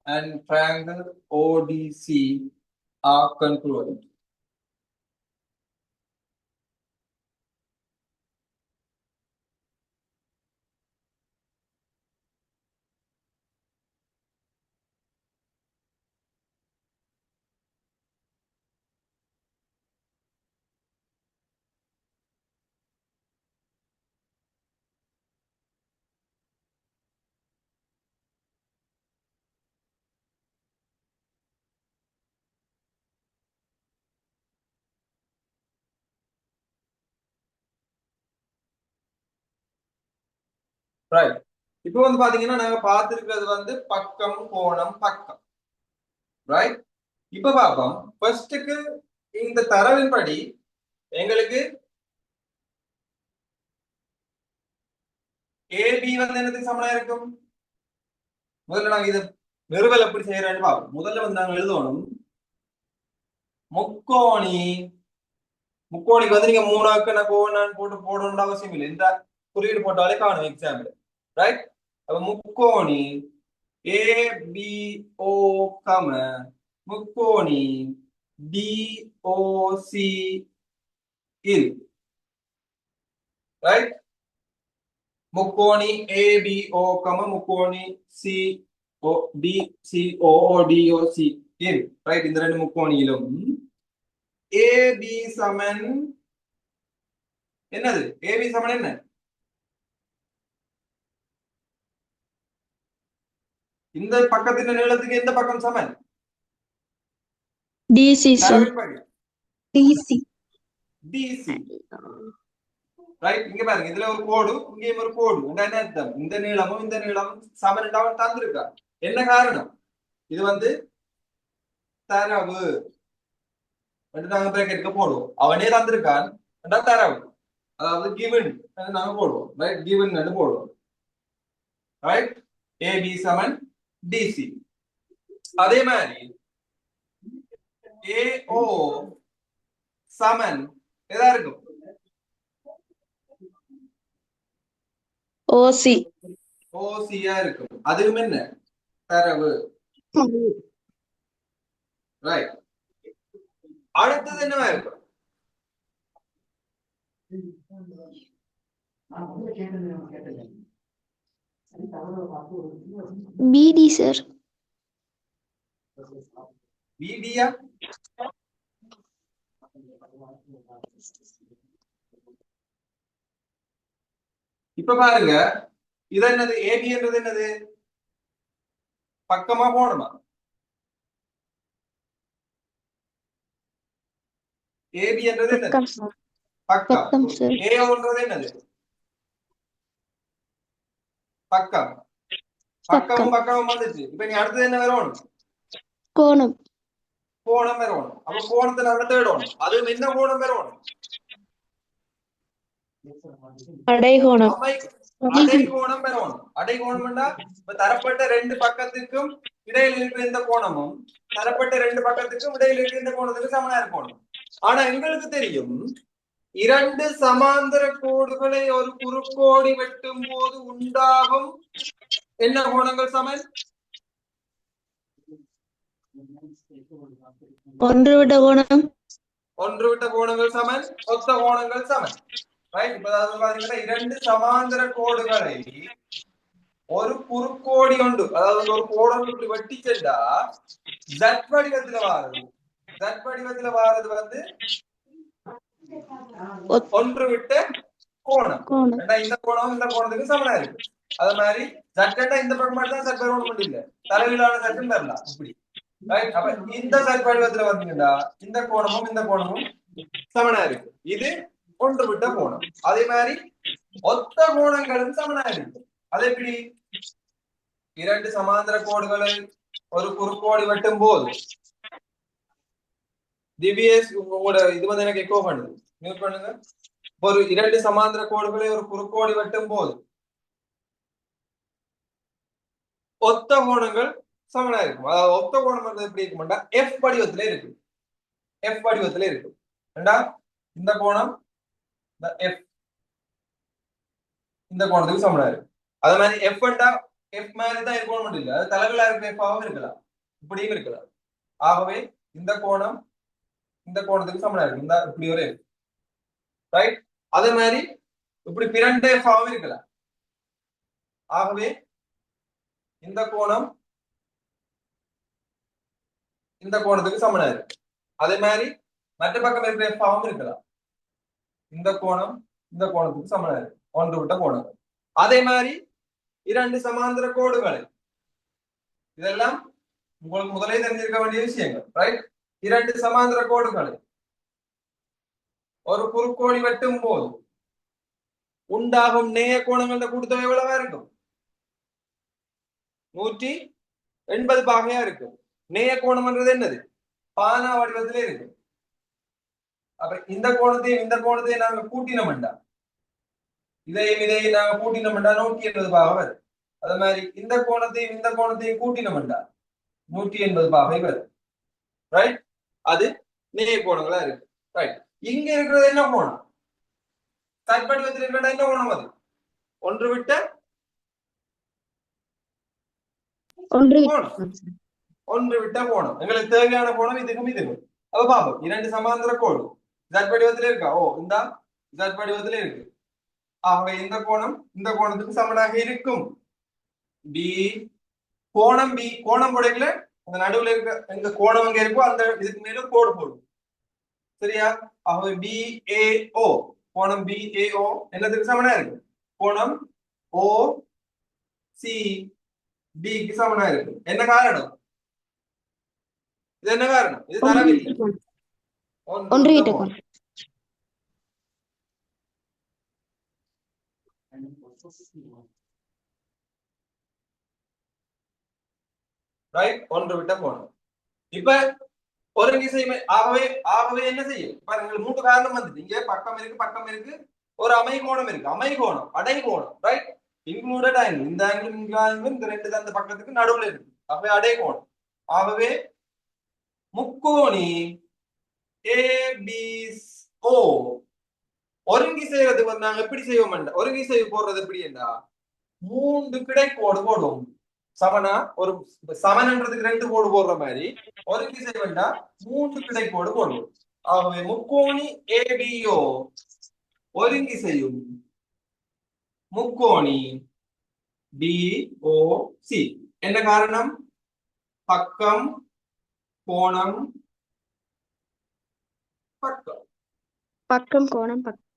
and triangle ODC are congruent. Right. இப்போ வந்து பாத்தீங்கன்னா நாங்க பார்த்திருக்கிறது வந்து பக்கம் கோணம் பக்கம். ரைட். இப்ப பாப்போம். ஃபர்ஸ்ட்க்கு இந்த தரவின்படி எங்களுக்கு AB வந்து என்னதுக்கு சமனா இருக்கும்? முதல்ல நாங்க இத நிறுவல் எப்படி செய்யறேன்னு பார்ப்போம். முதல்ல வந்து நாங்க எழுதணும் முக்கோணி முக்கோணிக்கு வந்து நீங்க 3 நான் கோவனான்னு போட்டு போடணும்னு அவசியம் இல்லை. இந்த குறியீடு போட்டாலே காணும் எக்ஸாம்பிள். ரைட்? அப்ப முக்கோணி ABO கம முக்கோணி DOC இல். ரைட்? முக்கோணி ABO கம முக்கோணி DCODOC இல். ரைட்? இந்த ரெண்டு முக்கோணியிலும் AB சமன் என்னது? AB சமன் என்ன? இந்த பக்கத்தின் நீளத்துக்கு எந்த பக்கம் சமன்? DC sir. DC. DC. Right? இங்க பாருங்க, இதுல ஒரு கோடு, இங்கேயும் ஒரு கோடு. என்ன அர்த்தம்? இந்த நீளமும் இந்த நீளமும் சமன் அவன் தந்திருக்கா. என்ன காரணம்? இது வந்து தரவு. நாங்க பிராக்கெட்ல போடுவோம். அவனே தந்திருக்கான், தரவு. அதாவது given நாங்க போடுவோம். ரைட்? given போடுவோம். ரைட்? AB சமன் DC. அதே மாதிரி AO சமன் எதா இருக்கும்? OC. OC இருக்கும். அதுவும் என்ன? தரவு. ரைட்? அடுத்தது என்னவா இருக்கும்? BD sir. BDயா? இப்ப பாருங்க, இது என்னது? AB என்றது என்னது? பக்கமா போணுமா? AB என்றது என்னது? பக்கம். AOன்றது என்னது? பக்கம். பக்கமும் பக்கமும் வந்துச்சு. இப்ப நீ அடுத்தது என்ன வரணும்? கோணம். கோணம் வரணும். அப்ப கோணத்தை நாங்க தேடணும். அது என்ன கோணம் வரணும்? அடைகோணம். அடைகோணம் வரணும். அடைகோணம்னா இப்ப தரப்பட்ட ரெண்டு பக்கத்துக்கும் இடையில இருக்கிற இந்த கோணமும் தரப்பட்ட ரெண்டு பக்கத்துக்கும் இடையில இருக்கிற இந்த கோணத்துக்கு சமனா இருக்கணும். ஆனா எங்களுக்கு தெரியும், இரண்டு சமாந்தர கோடுகளை ஒரு குறுக்கோடி வெட்டும் போது உண்டாகும் என்ன கோணங்கள் சமன்? ஒன்று விட்ட கோணம். ஒன்று விட்ட கோணங்கள் சமன், ஒத்த கோணங்கள் சமன். ரைட்? இப்ப பாத்தீங்கன்னா இரண்டு சமாந்தர கோடுகளை ஒரு குறுக்கோடி உண்டு, அதாவது ஒரு கோடம் இப்படி வெட்டி சென்றா Z வடிவத்துல வாரது. Z வடிவத்துல வாரது வந்து ஒன்று விட்ட கோணம். இந்த கோணம் இந்த கோணத்துக்கு சமனா இருக்கு. அது மாதிரி Z இந்த பக்கம் மட்டும் தான் Z வடிவம் இல்ல, தலைவிலான சட்டும் வரலாம் இப்படி. ரைட்? அப்ப இந்த Z வடிவத்துல வந்தீங்கன்னா இந்த கோணமும் இந்த கோணமும் சமனா இருக்கு. இது ஒன்று விட்ட கோணம். அதே மாதிரி ஒத்த கோணங்களும் சமனா இருக்கு. அது எப்படி? இரண்டு சமாந்தர கோடுகளை ஒரு குறுக்கோடி வெட்டும் போது திவ்யேஷ் உங்களோட இது வந்து எனக்கு எக்கோ பண்ணுது, மியூட் பண்ணுங்க. ஒரு இரண்டு சமாந்தர கோடுகளை ஒரு குறுக்கோடி வெட்டும் போது ஒத்த கோணங்கள் சமனா இருக்கும். அதாவது ஒத்த கோணம் எப்படி இருக்கும்டா F வடிவத்திலே இருக்கு. F வடிவத்திலே இருக்கு. இந்த கோணம் F இந்த கோணத்துக்கு சமனா இருக்கு. அதே மாதிரி F F மாதிரி தான் இருக்கணும் இல்லை, அது தலைகளா இருக்க F-ஆகவும் இருக்கலாம், இப்படியும் இருக்கலாம். ஆகவே இந்த கோணம் இந்த கோணத்துக்கு சமனா இருக்கு. இந்த இப்படி ஒரு F. ரைட்? அதே மாதிரி இப்படி பிறண்ட F-ஆகவும் இருக்கலாம். ஆகவே இந்த கோணம் இந்த கோணத்துக்கு சமனா இருக்கு. அதே மாதிரி மற்ற பக்கம் இருக்கிற F-ஆகவும் இருக்கலாம். இந்த கோணம் இந்த கோணத்துக்கு சமனா இருக்கு, ஒன்று விட்ட கோணம். அதே மாதிரி இரண்டு சமாந்தர கோடுகளை, இதெல்லாம் உங்களுக்கு முதலே தெரிஞ்சிருக்க வேண்டிய விஷயங்கள். ரைட்? இரண்டு சமாந்தர கோடுகளை ஒரு குறுக்கோடி வெட்டும் போது உண்டாகும் நேய கோணங்கள கூட்டுத்தொகை எவ்வளவா இருக்கும்? 180 பாகையா இருக்கும். நேய கோணம்ன்றது என்னது? பானா வடிவத்திலே இருக்கு. அப்ப இந்த கோணத்தையும் இந்த கோணத்தையும் நாங்க கூட்டினோம்டா, இதையும் நாங்க கூட்டினோம்டா 180 பாகை வரும். அதே மாதிரி இந்த கோணத்தையும் இந்த கோணத்தையும் கூட்டினோம்டா 180 பாகை வரும். ரைட்? அது நேய கோணங்களா இருக்கு. ரைட்? இங்க இருக்கிறது என்ன கோணம்? தற்படிவத்தில் இருக்கிறது என்ன கோணம்? அது ஒன்று விட்ட ஒன்று கோணம். ஒன்று விட்ட கோணம். எங்களுக்கு தேவையான கோணம் இதுக்கும் இதுக்கும். அப்ப பாப்போம், இரண்டு சமாந்தர கோடு Z படிவத்தில் இருக்கா? ஓ, இந்த Z படிவத்தில் இருக்கு. ஆகவே இந்த கோணம் இந்த கோணத்துக்கு சமனாக இருக்கும். பி கோணம் பி கோணம் போடல, அந்த நடுவுல இருக்க எங்க கோணம் அங்க இருக்கோ அந்த இதுக்கு மேல கோடு போடும். சரியா? ஆகவே BAO கோணம் BAO என்னதுக்கு சமனா இருக்கு? கோணம் OCB க்கு சமனா இருக்கு. என்ன காரணம்? இது என்ன காரணம்? இது தரவில்லை. ஒன்று விட்ட கோணம். ரைட், ஒன்று விட்ட கோணம். இப்ப ஒருங்கிசை ஆகவே ஆகவே என்ன செய்யும் பாருங்க, மூன்று காரணம் வந்துட்டு இங்க பக்கம் இருக்கு பக்கம் இருக்கு, ஒரு அமை கோணம் இருக்கு, அமை கோணம் அடை கோணம். ரைட், இன்க்ளூடட் ஆங்கிள், இந்த ஆங்கிள் இந்த ஆங்கிள் இந்த ரெண்டு அந்த பக்கத்துக்கு நடுவுல இருக்கு. ஆகவே அடை கோணம். ஆகவே முக்கோணி ஏபிஓ ஒருங்கி செய்யறது வந்து நாங்க எப்படி செய்வோம்? ஒருங்கி செய்ய போடுறது எப்படி என்றா மூன்று கிடைக்கோடு போடுவோம். சமனா ஒரு சமன்ன்றதுக்கு ரெண்டு கோடு போடுற மாதிரி ஒருங்கி செய்ய வேண்டாம், மூன்று கிடைக்கோடு போடுவோம். ஆகவே முக்கோணி ஏபிஓ ஒருங்கி செய்யும் முக்கோணி டிஓசி. என்ன காரணம்? பக்கம் கோணம் பக்கம். பக்கம் கோணம் பக்கம்.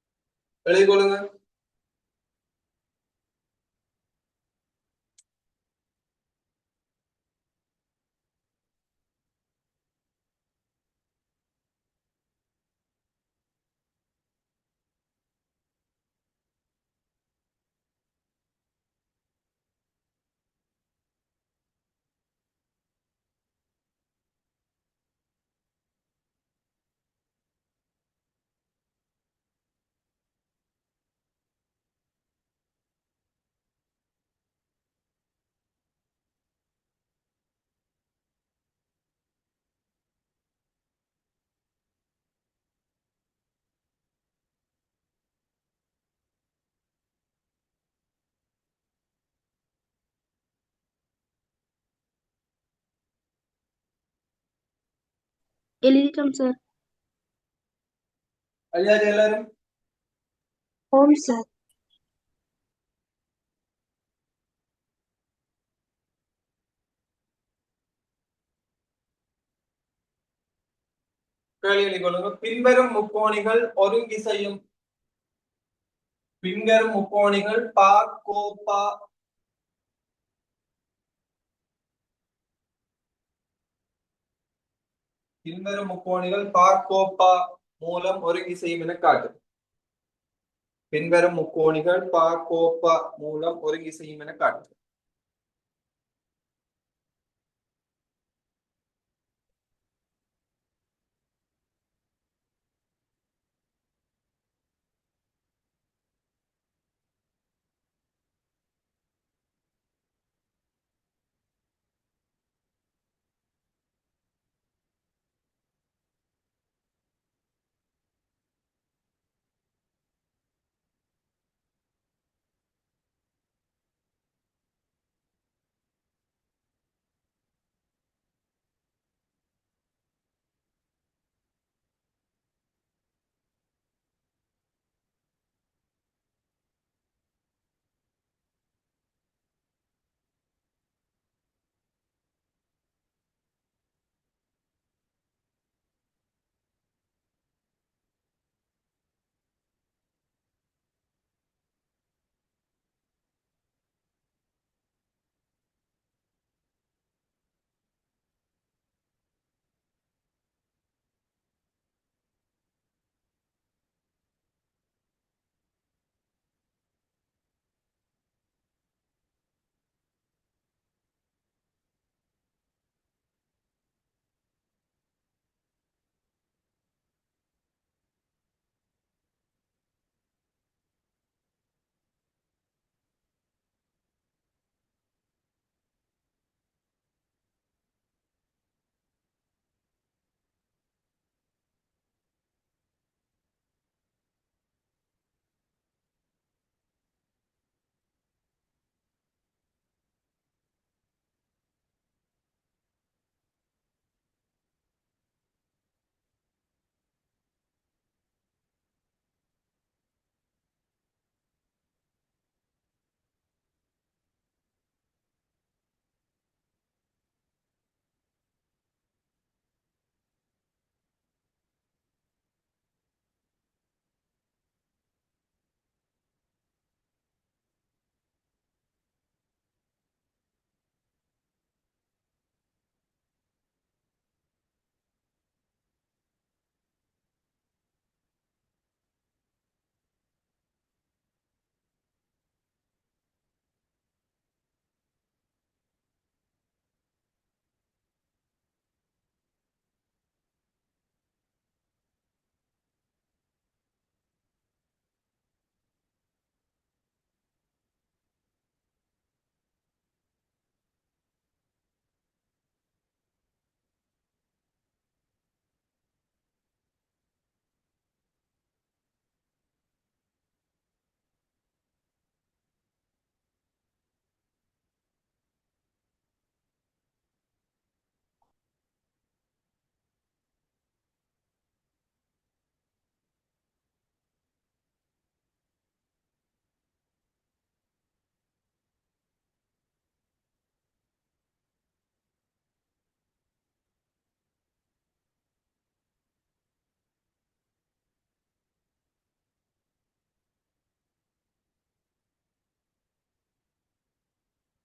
எழுதி கொள்ளுங்க. எழுதிட்டோம் சார். ஐயா எல்லாரும் ஓம் சார். கேள்வி எழுதி கொள்ளுங்க. பின்வரும் முக்கோணிகள் ஒருங்கி செய்யும் பின்வரும் முக்கோணிகள் பா கோப்பா பின்வரும் முக்கோணிகள் பா கோப்பா மூலம் ஒருங்கி செய்யும் என காட்டு. பின்வரும் முக்கோணிகள் பா கோப்பா மூலம் ஒருங்கி செய்யும் என காட்டு.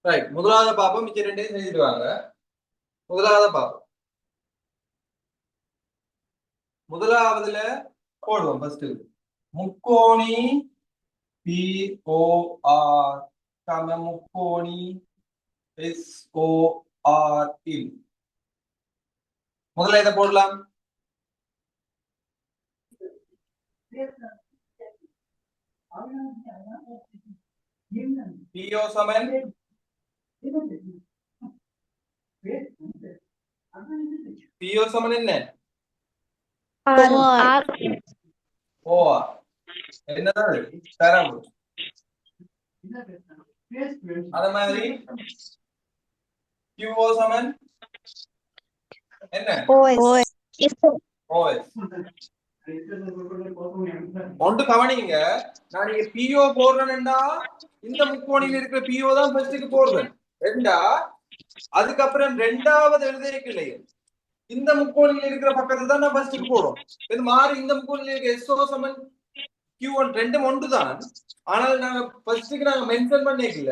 ரைட், முதலாவது பாப்போம். மிச்ச ரெண்டையும் செஞ்சுடுவாங்க. முதலாவது பாப்போம். முதலாவதுல போடுவோம். ஃபர்ஸ்ட் முக்கோணி POR சம முக்கோணி SOR இல். முதல்ல இதை போடலாம். PO சமன் PO சமன் என்ன? OR. என்னதான் தரவு. அதே மாதிரி QO சமன் என்ன? OS. ஒன்று கவனிங்க, நான் இங்க PO போடுறேன்டா, இந்த முக்கோணியில் இருக்கிற PO தான் ஃபர்ஸ்ட்டுக்கு போடுறேன். ரெண்டா, அதுக்கப்புறம் ரெண்டாவது எழுதிருக்கலையே இந்த முக்கோணியில் இருக்கிற பக்கத்துல தான் நான் ஃபர்ஸ்ட்டுக்கு போடுறோம். இது மாறி இந்த முக்கோணியில் இருக்க SO சமன் Q1 ரெண்டும் ஒன்று தான். ஆனால் நாங்க ஃபர்ஸ்ட்டுக்கு நாங்க மென்ஷன் பண்ணிக்கல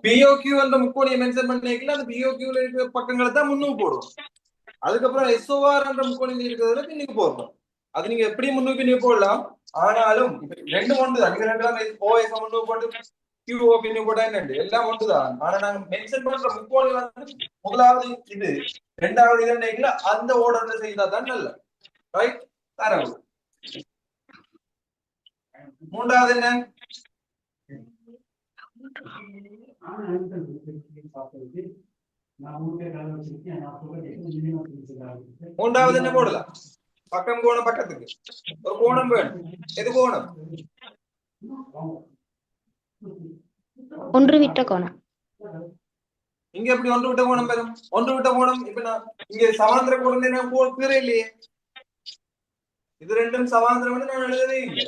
POQ என்ற முக்கோணியை மென்ஷன் பண்ணிக்கல. அந்த POQல இருக்கிற பக்கங்களை தான் முன்னுக்கு போடுவோம். அதுக்கப்புறம் SOR என்ற முக்கோணியில் இருக்கிறதுல பின்னுக்கு போடுறோம். அது நீங்க எப்படி முன்னுக்கு பின்னுக்கு போடலாம். ஆனாலும் ரெண்டு ஒன்று தான். நீங்க ரெண்டு OS முன்னுக்கு போட்டு QO பின்னுக்கு போட்டா என்ன எல்லாம் ஒன்று தான். ஆனா நாங்க மென்ஷன் பண்ற முக்கோணி வந்து முதலாவது இது, ரெண்டாவது இது அந்த ஓர்டர்ல செய்தா தான் நல்ல. ரைட், தரவு. மூன்றாவது என்ன? மூன்றாவது என்ன போடலாம்? பக்கம் கோணம், பக்கத்துக்கு ஒரு கோணம் வேணும். எது கோணம்? ஒன்று விட்ட கோணம். இங்க எப்படி ஒன்று விட்ட கோணம் பெறும்? ஒன்று விட்ட கோணம் இப்ப நான் இங்க சமாந்திர கோணம் கீழே இல்லையே. இது ரெண்டும் சமாந்திரம் நான் எழுதவே இல்லை.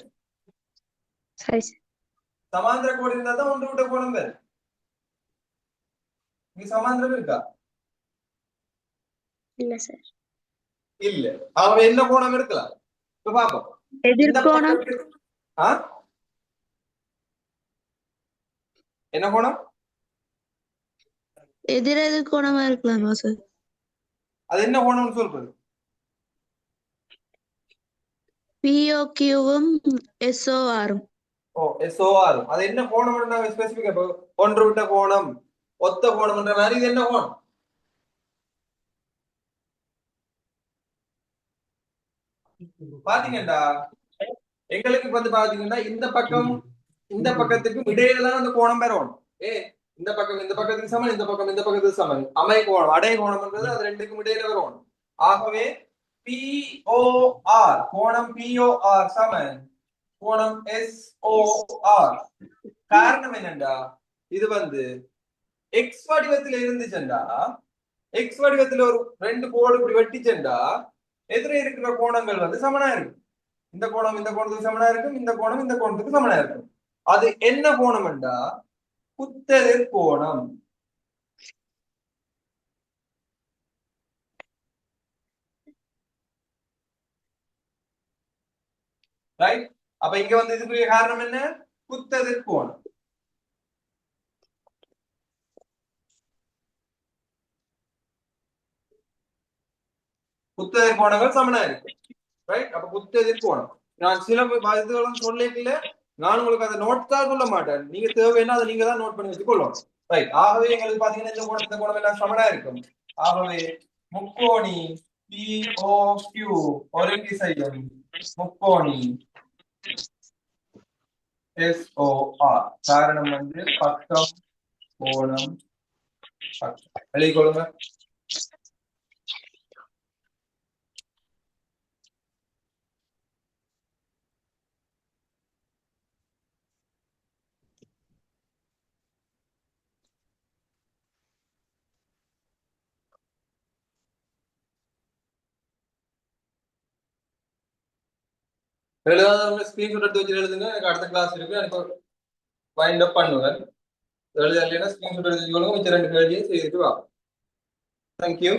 சமாந்திர கோடு இருந்தா தான் ஒன்று விட்ட கோணம் பேரு. இங்க சமாந்திரம் இருக்கா? இல்ல சார். இல்ல. அவ என்ன கோணம் இருக்கலாம்? இப்ப பாப்போம். எதிர்கோணம். என்ன கோணம்? எதிரெதிர் கோணமா இருக்கலாமா சார்? அது என்ன கோணம்னு சொல்றது? POQவும் SORம். SOR. அது என்ன கோணம்? ஸ்பெசிபிக்கா ஒன்று விட்ட கோணம், ஒத்த கோணம்ன்ற மாதிரி இது என்ன கோணம்? பாத்தீங்கடா, எங்களுக்கு வந்து பாத்தீங்கன்னா இந்த பக்கம் இந்த பக்கத்துக்கு இடையில தான் அந்த கோணம் பெறணும். இந்த பக்கம் இந்த பக்கத்துக்கு சமன், இந்த பக்கம் இந்த பக்கத்துக்கு சமன். அமை கோணம், அடை கோணம்ன்றது அது ரெண்டுக்கும் இடையில வரணும். ஆகவே POR கோணம் POR சமன் கோணம் SOR. காரணம் என்னண்டா, இது வந்து X வடிவத்தில் இருந்துச்சுண்டா, X வடிவத்தில் ஒரு ரெண்டு கோடு இப்படி வெட்டிச்சண்டா, எதிர இருக்கிற கோணங்கள் வந்து சமனா இருக்கும். இந்த கோணம் இந்த கோணத்துக்கு சமனா இருக்கும், இந்த கோணம் இந்த கோணத்துக்கு சமனா இருக்கும். அது என்ன கோணம் என்றா குத்தெதிர் கோணம். ரைட். அப்ப இங்க வந்து இதுக்குரிய காரணம் என்ன? குத்தெதிர் கோணம். குத்தெதிர் கோணங்கள் சமனா இருக்கு. ரைட். அப்ப குத்தெதிர் கோணம் நான் சில இதுகளும் சொல்லிக்கல. நான் உங்களுக்கு அதை நோட் தான் சொல்ல மாட்டேன். நீங்க தேவைன்னா அதை நீங்க தான் நோட் பண்ணி வச்சுக்கொள்ளணும். ரைட். ஆகவே எங்களுக்கு பாத்தீங்கன்னா இந்த கோணம் இந்த கோணம் எல்லாம் சமனா இருக்கும். ஆகவே முக்கோணி POQ ஒருங்கி செய்யும் முக்கோணி SOR. காரணம் வந்து பக்கம் கோணம் எழுதிக்கொள்ளுங்க. எழுதாதவங்க ஸ்கிரீன்ஷாட் எடுத்து வச்சு எழுதுங்க. எனக்கு அடுத்த கிளாஸ் இருக்கு, எனக்கு வைண்ட் அப் பண்ணுவேன். எழுத இல்லைன்னா ஸ்கிரீன்ஷாட் எடுத்து வச்சுக்கொள்ளுங்க. மிச்ச ரெண்டு கேள்வியும் செய்துட்டு வா. தேங்க்யூ.